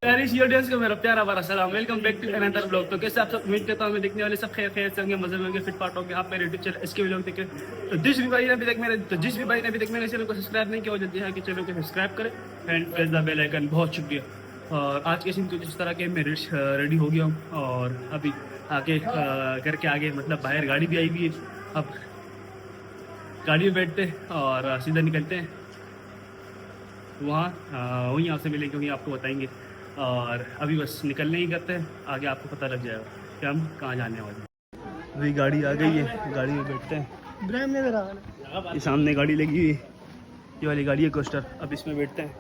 प्यारी सी ऑडियंस को मेरा प्यारा भरा सलाम। Welcome back to another blog. तो कैसे आप सब, उम्मीद करता हूँ मैं दिखने वाले सब खैर खैर से होंगे, मजे में होंगे, फिट फाट होंगे। आप मेरे यूट्यूब चैनल इसके व्लॉग देखें। तो जिस भी भाई ने अभी तक मेरे चैनल को सब्सक्राइब नहीं किया हो, जल्दी है कि चैनल को सब्सक्राइब करें and press the bell icon. बहुत शुक्रिया। और आज के सीन कुछ इस तरह के मैं रेडी हो गया हूँ और अभी आगे घर के आगे मतलब बाहर गाड़ी भी आई हुई है। अब गाड़ी में बैठते हैं और सीधा निकलते हैं वहाँ, वहीं आपसे मिलेंगे, वहीं आपको बताएंगे। और अभी बस निकलने ही करते हैं, आगे आपको पता लग जाएगा कि हम कहाँ जाने वाले हैं। अभी गाड़ी आ गई है, गाड़ी में बैठते हैं। ये सामने गाड़ी लगी हुई है, ये वाली गाड़ी है कोस्टर। अब इसमें बैठते हैं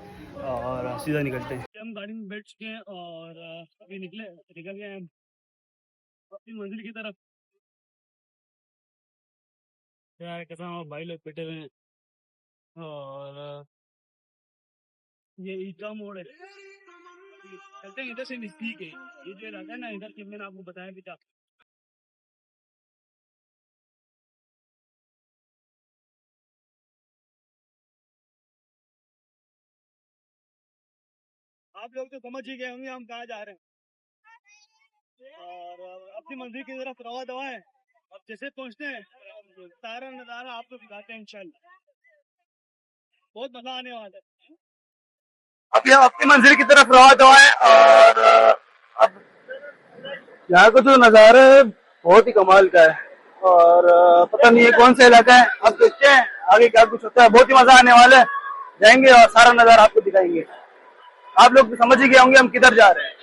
और सीधा निकलते हैं। हम गाड़ी में बैठ चुके हैं और अभी निकल गए हैं अपनी मंजिल की तरफ। यार कैसा भाई लोग बैठे हुए हैं और ये ईटा मोड़ है। चलते हैं इधर से, नजदीक है ये जो इलाका है ना, इधर के मैंने आपको बताया भी था। आप लोग तो समझ ही गए होंगे हम कहाँ जा रहे हैं और अपनी मंजिल की तरफ रवा दवा है। अब जैसे पहुंचते हैं सारा नज़ारा आपको दिखाते हैं इंशाल्लाह। बहुत मजा आने वाला है। अभी हम अपनी मंजिल की तरफ रवा दवा है और अब यहाँ का जो नज़ारा है बहुत ही कमाल का है और पता नहीं है कौन सा इलाका है। अब देखते हैं आगे क्या कुछ होता है। बहुत ही मजा आने वाला है, जाएंगे और सारा नज़ारा आपको दिखाएंगे। आप लोग भी समझ ही गए होंगे हम किधर जा रहे हैं।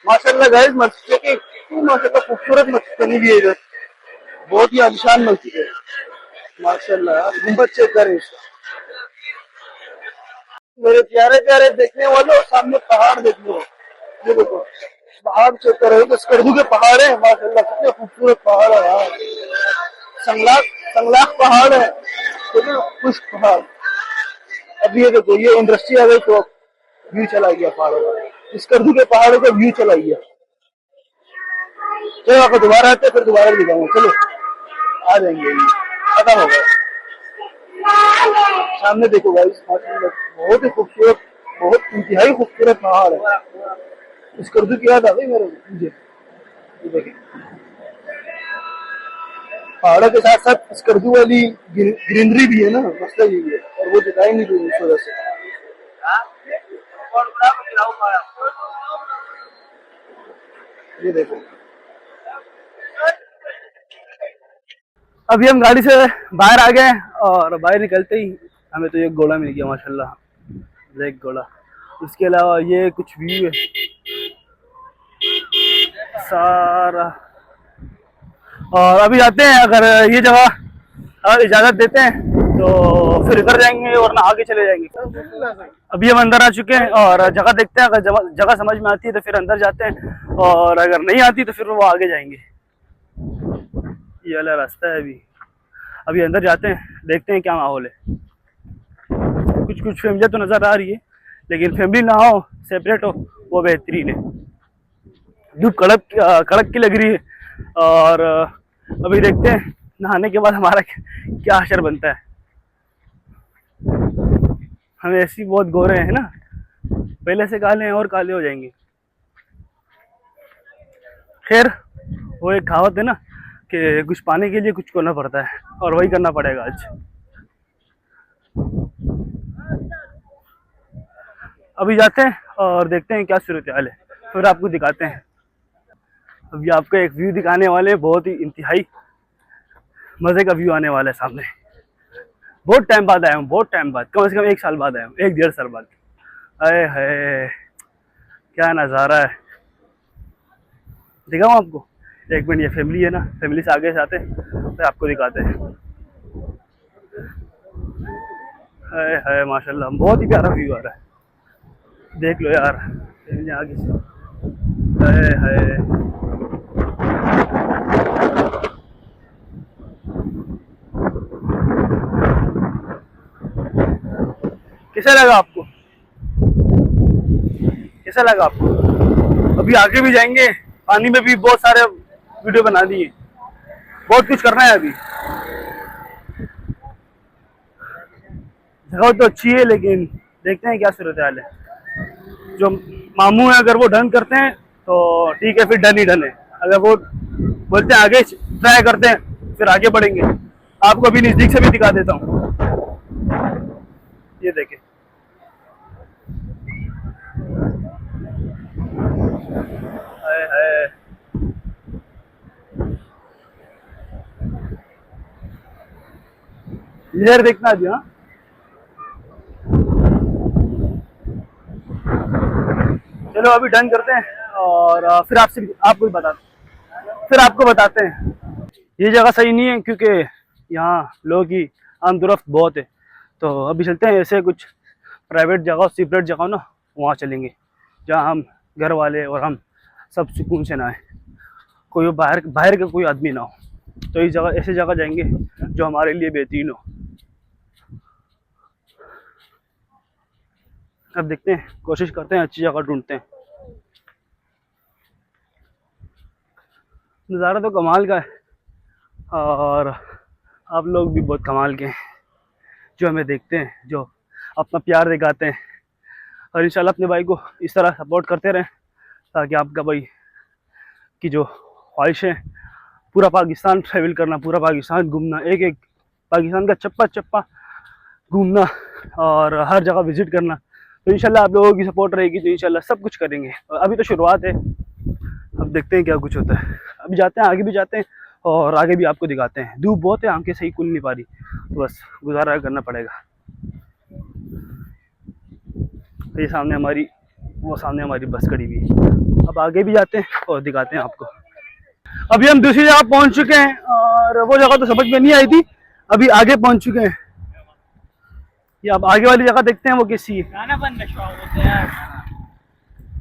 माशाल्लाह गाइस, मस्जिद की माशाल्लाह खूबसूरत मस्जिद बनी हुई है इधर, बहुत ही आलिशान मस्जिद है माशाल्लाह। गुंबद चेक करें इसका मेरे प्यारे प्यारे देखने वालों, सामने पहाड़ देखने हो, ये देखो पहाड़ चेक करो, तो स्कर्दू के पहाड़ है माशाल्लाह, कितने खूबसूरत पहाड़ है यार। संगलाक संगलाक पहाड़ है, खुश पहाड़। अब ये देखो, ये इंडस्ट्री आ गई तो व्यू चला गया पहाड़ों का, स्कर्दू के पहाड़ों का व्यू चला गया। चलो आपको दोबारा आते फिर दोबारा दिखाऊंगा। चलो आ जाएंगे, खत्म हो गया। सामने देखो गाइस, बहुत ही खूबसूरत, बहुत इंतहाई खूबसूरत पहाड़ है। स्कर्दू की याद आ गई मेरे मुझे। देखिए पहाड़ों के साथ साथ स्कर्दू वाली ग्रीनरी भी है ना, मसला यही है, और वो दिखाई नहीं दी इस वजह से। ये देखो अभी हम गाड़ी से बाहर आ गए और बाहर निकलते ही हमें तो एक घोड़ा मिल गया माशाल्लाह, ब्लैक घोड़ा। उसके अलावा ये कुछ व्यू है सारा। और अभी जाते हैं, अगर ये जगह अगर इजाज़त देते हैं तो फिर इधर जाएंगे और ना आगे चले जाएंगे। अभी हम अंदर आ चुके हैं और जगह देखते हैं, अगर जगह समझ में आती है तो फिर अंदर जाते हैं और अगर नहीं आती तो फिर वो आगे जाएंगे। ये वाला रास्ता है। अभी अभी अंदर जाते हैं, देखते हैं क्या माहौल है। कुछ कुछ फैमिली तो नज़र आ रही है, लेकिन फैमिली ना हो, सेपरेट हो, वो बेहतरीन है। धूप कड़क कड़क की लग रही है और अभी देखते हैं नहाने के बाद हमारा क्या असर बनता है। हम ऐसी बहुत गोरे हैं ना, पहले से काले हैं और काले हो जाएंगे। खैर वो एक कहावत है ना कि कुछ पाने के लिए कुछ करना पड़ता है, और वही करना पड़ेगा आज। अभी जाते हैं और देखते हैं क्या सूरत हाल है, फिर आपको दिखाते हैं। अभी आपको एक व्यू दिखाने वाले हैं, बहुत ही इंतहाई मजे का व्यू आने वाला है सामने। बहुत टाइम बाद आया हूँ, बहुत टाइम बाद, कम से कम 1 साल बाद आया हूँ, 1 डेढ़ साल बाद। अरे है क्या नज़ारा है, दिखाऊँ आपको? एक मिनट, ये फैमिली है ना, फैमिली से आगे से आते हैं तो आपको दिखाते हैं। है माशाल्लाह, बहुत ही प्यारा व्यू आ रहा है, देख लो यार आगे से। है कैसा लगा आपको? कैसा लगा आपको? अभी आगे भी जाएंगे, पानी में भी बहुत सारे वीडियो बना दिए, बहुत कुछ करना है अभी। जगह तो अच्छी है लेकिन देखते हैं क्या सूरत हाल है। जो मामू है अगर वो डन करते हैं तो ठीक है, फिर डन ही डन है। अगर वो बोलते हैं आगे ट्राई करते हैं, फिर आगे बढ़ेंगे। आपको अभी नजदीक से भी दिखा देता हूँ, ये देखें। हाय हाय, इधर देखना जी। हाँ, चलो अभी डन करते हैं और फिर आपको भी फिर आपको बताते हैं। ये जगह सही नहीं है क्योंकि यहाँ लोगों की आमदोरफ्त बहुत है। तो अभी चलते हैं ऐसे कुछ प्राइवेट जगह, सेपरेट जगह ना, वहाँ चलेंगे जहाँ हम घर वाले और हम सब सुकून से ना आए, कोई बाहर बाहर का कोई आदमी ना हो। तो इस जगह, ऐसी जगह जाएंगे जो हमारे लिए बेहतरीन हो। अब देखते हैं, कोशिश करते हैं, अच्छी जगह ढूंढते हैं। नज़ारा तो कमाल का है और आप लोग भी बहुत कमाल के हैं जो हमें देखते हैं, जो अपना प्यार दिखाते हैं। और इंशाल्लाह अपने भाई को इस तरह सपोर्ट करते रहें ताकि आपका भाई की जो ख्वाहिश है पूरा पाकिस्तान ट्रैवल करना, पूरा पाकिस्तान घूमना, एक एक पाकिस्तान का चप्पा चप्पा घूमना और हर जगह विज़िट करना, तो इंशाल्लाह आप लोगों की सपोर्ट रहेगी तो इंशाल्लाह सब कुछ करेंगे। और अभी तो शुरुआत है, अब देखते हैं क्या कुछ होता है। अभी जाते हैं, आगे भी जाते हैं और आगे भी आपको दिखाते हैं। धूप बहुत है, आंखें सही खुल नहीं पा रही, तो बस गुजारा करना पड़ेगा। ये सामने हमारी बस खड़ी हुई है। अब आगे भी जाते हैं और दिखाते हैं आपको। अभी हम दूसरी जगह पहुंच चुके हैं और वो जगह तो समझ में नहीं आई थी, अभी आगे पहुंच चुके हैं। ये अब आगे वाली जगह देखते हैं वो कैसी है। गाना बंद होते हैं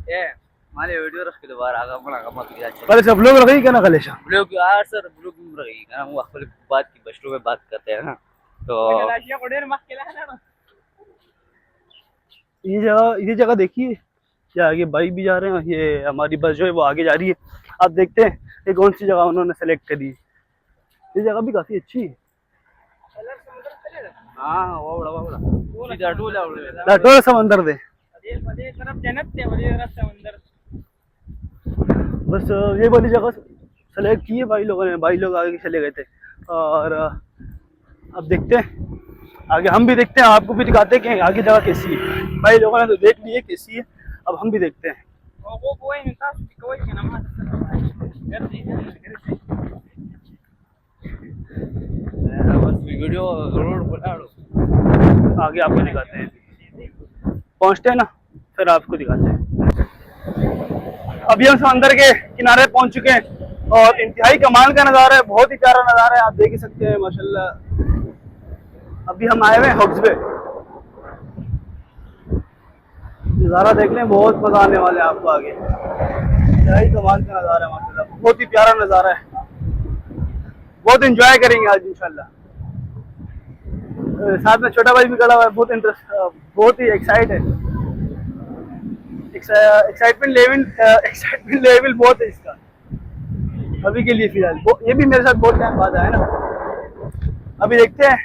ये हमारे वीडियो रख के दोबारा आगा बड़ा मत किया। पहले सब लोग रही क्या ना कलेशा ब्लॉग यार सर ब्लॉग में रही है ना, वो अपनी बात की बचड़ों में बात करते हैं ना, तो ये जगह देखिए, ये आगे भाई भी जा रहे हैं, ये हमारी बस जो है वो आगे जा रही है। आप देखते हैं ये कौन सी जगह उन्होंने सेलेक्ट करी है। ये जगह भी काफी अच्छी है। हाँ वो बड़ा लाटोर समंदर दे बस ये वाली जगह सेलेक्ट की है भाई लोगों ने। भाई लोग आगे चले गए थे और अब देखते हैं आगे, हम भी देखते हैं, आपको भी दिखाते हैं कि आगे जगह कैसी है। भाई लोगों ने तो देख ली है कैसी है, अब हम भी देखते हैं। वीडियो आगे आपको दिखाते हैं, पहुंचते हैं ना फिर आपको दिखाते हैं। अभी हम समंदर के किनारे पहुंच चुके हैं और इंतहाई कमाल का नज़ारा है, बहुत ही प्यारा नज़ारा है, आप देख ही सकते हैं माशाल्लाह। अभी हम आए हुए हैं हब्स पे, नज़ारा देख लें, बहुत मज़ा आने वाले हैं आपको आगे। इंतहाई कमाल का नज़ारा है माशाल्लाह, बहुत ही प्यारा नज़ारा है, बहुत इंजॉय करेंगे आज इंशाल्लाह। साथ में छोटा भाई भी खड़ा हुआ है, बहुत ही एक्साइटमेंट लेवल बहुत है इसका अभी के लिए फिलहाल। ये भी मेरे साथ बहुत टाइम बाद आया ना। अभी देखते हैं,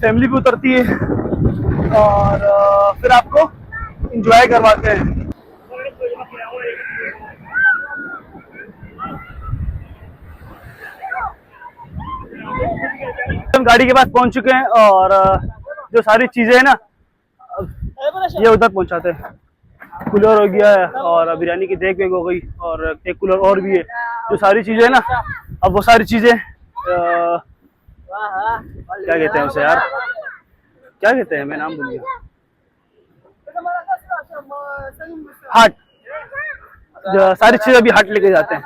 फैमिली भी उतरती है और फिर आपको इंजॉय करवाते हैं। हम गाड़ी के पास पहुंच चुके हैं और जो सारी चीजें हैं ना ये उधर पहुंचाते हैं। कूलर हो गया है और बिरयानी की देख हो गई और एक कूलर और भी है। जो सारी चीजें है ना, अब वो सारी चीजें क्या कहते हैं उसे यार, क्या कहते हैं, मैं नाम भूल गया, हट, सारी चीजें अभी हट लेके जाते हैं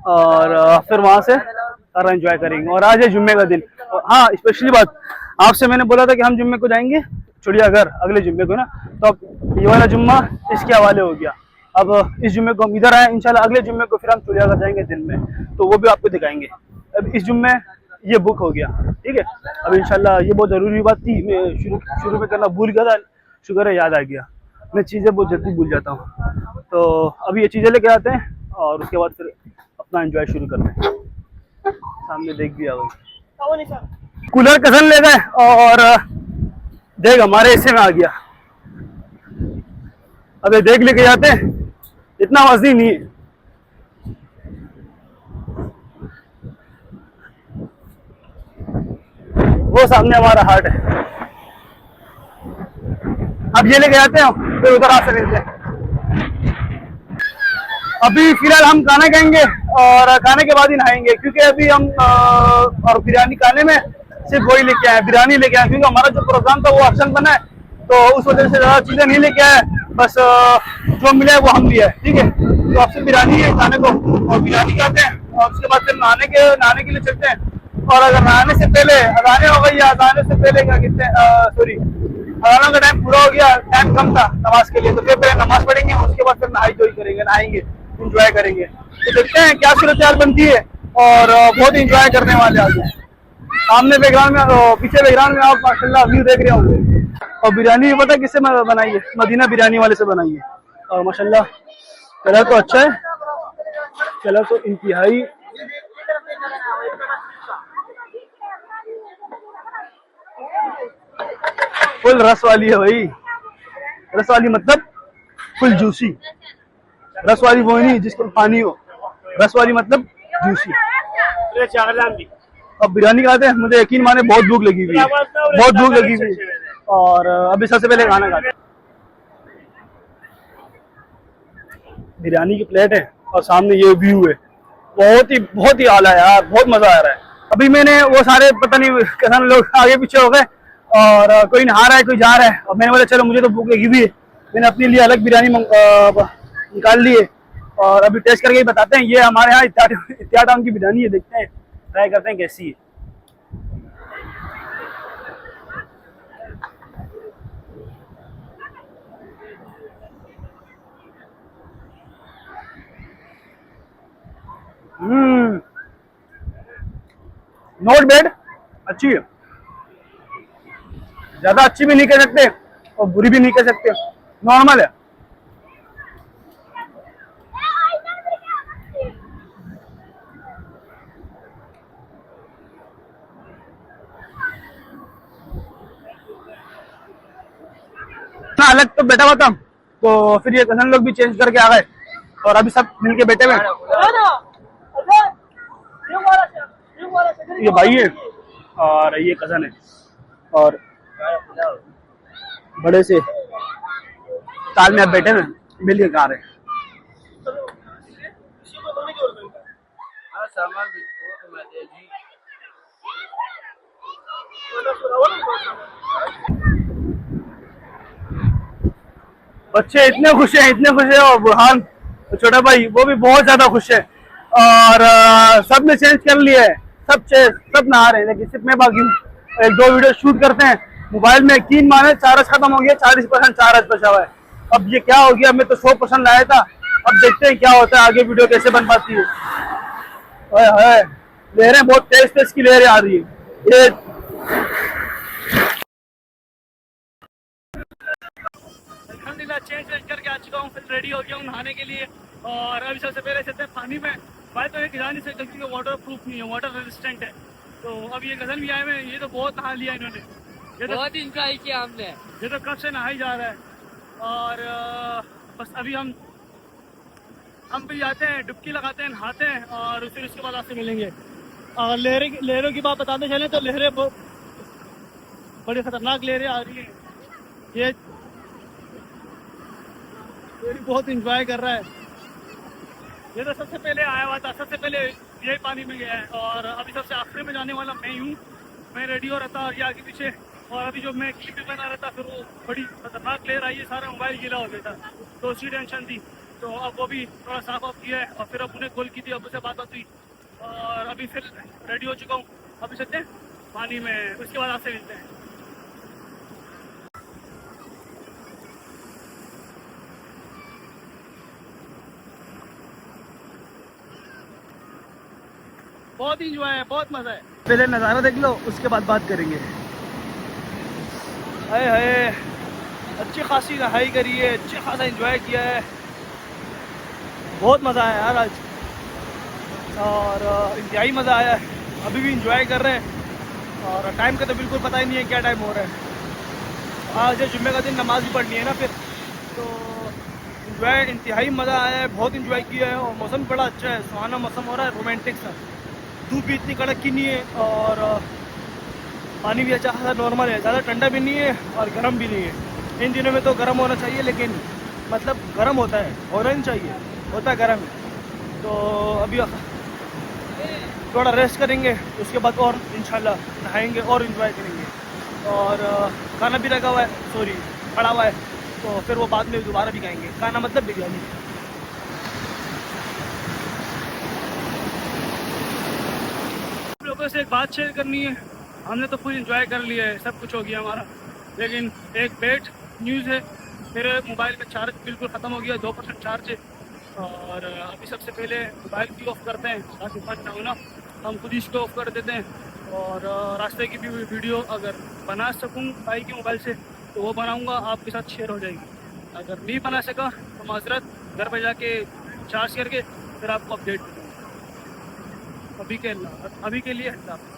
और फिर वहां से सारा एंजॉय करेंगे। और आज है जुम्मे का दिन। और हाँ, स्पेशली बात आपसे मैंने बोला था कि हम जुम्मे को जाएंगे चिड़ियाघर अगले जुम्मे को ना, तो अब ये वाला जुम्मा इसके हवाले हो गया। अब इस जुम्मे को हम इधर आए, इंशाल्लाह अगले जुम्मे को फिर हम चिड़ियाघर जाएंगे दिन में, तो वो भी आपको दिखाएंगे। अब इस जुम्मे ये बुक हो गया, ठीक है। अब इंशाल्लाह ये बहुत ज़रूरी बात थी, मैं शुरू में करना भूल गया था, शुक्र है याद आ गया। मैं चीज़ें बहुत जल्दी भूल जाता हूँ, तो अभी ये चीज़ें लेके आते हैं और उसके बाद फिर अपना एंजॉय शुरू करते हैं। सामने देख दिया भाई, कूलर कसन ले गए और देख हमारे हिस्से में आ गया। अब ये देख लेके जाते हैं, इतना वजनी नहीं है। वो सामने हमारा हार्ट है। अब ये लेके जाते हैं, फिर उधर आ सकते हैं। अभी फिलहाल हम खाना खाएंगे और खाने के बाद ही नहाएंगे, क्योंकि अभी हम और बिरयानी खाने में सिर्फ वही लेके आए, बिरयानी लेके आए, क्योंकि हमारा जो प्रोग्राम था वो ऑप्शन बना है, तो उस वजह से ज़्यादा चीज़ें नहीं लेके आए, बस जो मिला है वो हम लिया है। ठीक है, तो आपसे बिरयानी है खाने को, और बिरयानी खाते हैं और उसके बाद फिर नहाने के लिए चलते हैं। और अगर नहाने से पहले अजाने हो गई, या अजाने से पहले क्या कहते हैं, सॉरी, अजानों का टाइम पूरा हो गया, टाइम कम था नमाज के लिए, तो फिर पहले नमाज पढ़ेंगे, उसके बाद फिर नहाई धोई करेंगे, नहाएंगे, इंजॉय करेंगे। तो देखते हैं क्या सूरत हाल बनती है, और बहुत इंजॉय करने वाले आज हैं। सामने बैकग्राउंड में, पीछे बैकग्राउंड में आप माशाल्लाह व्यू देख रहे होंगे। और बिरयानी भी पता है किससे बनाई है? मदीना बिरयानी वाले से बनाई है। और माशाल्लाह कलर तो अच्छा है, कलर तो इंतहाई फुल रस वाली है भाई। रस वाली मतलब फुल जूसी। रस वाली वो नहीं जिसको पानी हो, रस वाली मतलब जूसी। अब बिरयानी खाते हैं, मुझे यकीन माने बहुत भूख लगी हुई है, बहुत भूख लगी हुई है। और अभी सबसे पहले खाना खाते हैं। बिरयानी की प्लेट है और सामने ये व्यू है, बहुत ही आला है यार, बहुत मजा आ रहा है। अभी मैंने वो सारे पता नहीं किसान लोग आगे पीछे हो गए, और कोई नहा रहा है, कोई जा रहा है, और मैंने बोला चलो मुझे तो भूख लगी हुई है, मैंने अपने लिए अलग बिरयानी निकाल ली है, और अभी टेस्ट करके ही बताते हैं। ये हमारे यहाँ इत्यादाम की बिरयानी है, देखते हैं, ट्राई करते हैं कैसी है। नॉट बैड, अच्छी है, ज्यादा अच्छी भी नहीं कह सकते और बुरी भी नहीं कह सकते, नॉर्मल है। अलग तो बैठा हुआ था, तो फिर ये कजन लोग भी चेंज करके आ गए, और अभी सब मिलके बैठे हुए। ये भाई है और ये कजन है, और बड़े से ताल में आप बैठे हुए मिल के खा रहे हैं। बच्चे इतने खुश हैं, इतने खुश हैं, और बुरहान छोटा भाई वो भी बहुत ज्यादा खुश है। और सब ने चेंज कर लिया है, सब नहा रहे हैं, लेकिन सिर्फ मैं बाकी हूँ। एक दो वीडियो शूट करते हैं मोबाइल में, यकीन माने चार्ज खत्म हो गया, 40% चार्ज बचा हुआ है। अब ये क्या हो गया, मैं तो 100% लाया था, अब देखते हैं क्या होता है आगे, वीडियो कैसे बन पाती है। लहरें बहुत तेज तेज की लहरें आ रही है। ये चेंज करके आ चुका हूँ, फिर रेडी हो गया हूँ नहाने के लिए। और अभी सबसे पहले चलते हैं पानी में। भाई तो ये जा नहीं सकते क्योंकि वाटर प्रूफ नहीं है, वाटर रेजिस्टेंट है। तो अब ये गजन भी आए हुए, ये तो बहुत नहा लिया इन्होंने, ये तो बहुत इंजॉय किया हमने, ये तो कब से नहा ही जा रहा है। और बस अभी हम भी जाते हैं, डुबकी लगाते हैं, नहाते हैं, और फिर उसके बाद आपसे मिलेंगे। और लहरों की बात बताते चलें तो लहरें बड़ी खतरनाक लहरें आ रही हैं। ये बहुत इंजॉय कर रहा है। ये तो सबसे पहले आया हुआ था, सबसे पहले यही पानी में गया है, और अभी सबसे आखिरी में जाने वाला मैं हूँ। मैं रेडी हो रहा था और ये आगे पीछे, और अभी जो मैं क्लिप भी बना रहा था, फिर वो बड़ी खतरनाक लहर आई है, सारा मोबाइल गीला हो गया था, तो उसकी टेंशन थी। तो अब वो भी थोड़ा साफ ऑफ किया है, और फिर अब उन्हें कॉल की थी, अब उससे बात हुई, और अभी फिर रेडी हो चुका हूँ। अभी चलते हैं पानी में, उसके बाद आपसे मिलते हैं। बहुत इंजॉय है, बहुत मजा है। पहले नज़ारा देख लो, उसके बाद बात करेंगे। हाय हाय, अच्छी खासी नहाई करी है, अच्छी खासा इंजॉय किया है, बहुत मज़ा आया यार आज, और इंतहाई मज़ा आया है। अभी भी इंजॉय कर रहे हैं, और टाइम का तो बिल्कुल पता ही नहीं है क्या टाइम हो रहा है। आज जुम्मे का दिन नमाज भी पढ़नी है ना, फिर तो इंजॉय इंतहाई मज़ा आया है, बहुत इंजॉय किया है और मौसम बड़ा अच्छा है, सुहाना मौसम हो रहा है, रोमांटिक सा। धूप भी इतनी कड़क की नहीं है और पानी भी अच्छा खासा नॉर्मल है, ज़्यादा ठंडा भी नहीं है और गर्म भी नहीं है। इन दिनों में तो गर्म होना चाहिए, लेकिन मतलब गर्म होता है, होना नहीं चाहिए, होता है गर्म है। तो अभी थोड़ा रेस्ट करेंगे, उसके बाद और इंशाल्लाह नहाएंगे और इंजॉय करेंगे। और खाना भी रखा हुआ है, सॉरी पड़ा हुआ है, तो फिर वो बाद में दोबारा भी खाएंगे। खाना मतलब बिरयानी। आप लोगों से एक बात शेयर करनी है। हमने तो फुल इंजॉय कर लिया है, सब कुछ हो गया हमारा, लेकिन एक बैड न्यूज़ है। मेरे मोबाइल में चार्ज बिल्कुल ख़त्म हो गया, 2% चार्ज है। और अभी सबसे पहले मोबाइल भी ऑफ करते हैं ताकि फन ना हो ना, हम खुद ही इसको ऑफ कर देते हैं। और रास्ते की भी वीडियो अगर बना सकूँ भाई के मोबाइल से तो वो बनाऊँगा, आपके साथ शेयर हो जाएगी। अगर नहीं बना सका तो माजरत, घर पर जाके चार्ज करके फिर आपको अपडेट दूँगा। अभी के लिए अल्लाह हाफ़िज़।